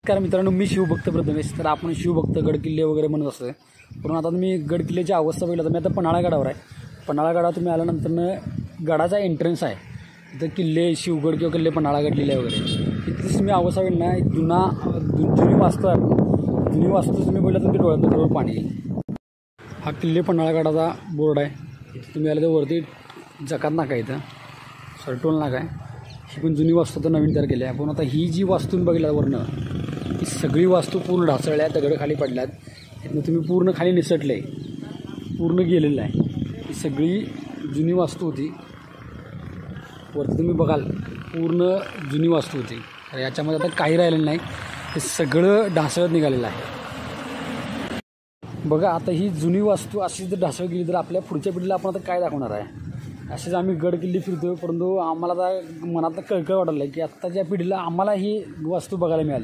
नमस्कार मित्रांनो, मी शिवभक्त प्रथमेश. तर आपण शिवभक्त गडकिल्ले वगैरे म्हणत असतो. पण आता तुम्ही गडकिल्ल्याची अवस्था बघितला तर मी आता पन्हाळा गडावर आहे. पन्हाळा गडावर तुम्ही आल्यानंतर गडाचा एंट्रन्स आहे. तिथं किल्ले शिवगड किंवा किल्ले पन्हाळा गडलेले वगैरे तिथलीच तुम्ही अवस्था बघितली ना, जुनी वास्तू आहे. जुनी वास्तू तुम्ही बघितलं तर डोळ्यात बरोबर पाणी येईल. हा किल्ले पन्हाळा गडाचा बोर्ड आहे. इथं तुम्ही आलं तर वरती जकात नाका, इथं सरटोल नाका आहे. ही पण जुनी वास्तू तर नवीन तयार केली आहे. पण आता ही जी वास्तू बघितला वरनं, ही सगळी वास्तू पूर्ण ढासळल्या, दगड खाली पडल्यात. इथनं तुम्ही पूर्ण खाली निसटले, पूर्ण गेलेलं आहे. ही सगळी जुनी वास्तू होती. वरती तुम्ही बघाल पूर्ण जुनी वास्तू होती. तर याच्यामध्ये आता काही राहिलेलं नाही, हे सगळं ढासळत निघालेलं आहे. बघा आता ही जुनी वास्तू अशी जर ढासळत गेली तर आपल्या पुढच्या पिढीला आपण आता काय दाखवणार आहे. असेच आम्ही गड किल्ले फिरतो, परंतु आम्हाला आता मनात कळकळ वाटलं की आत्ताच्या पिढीला आम्हाला ही वास्तू बघायला मिळाली.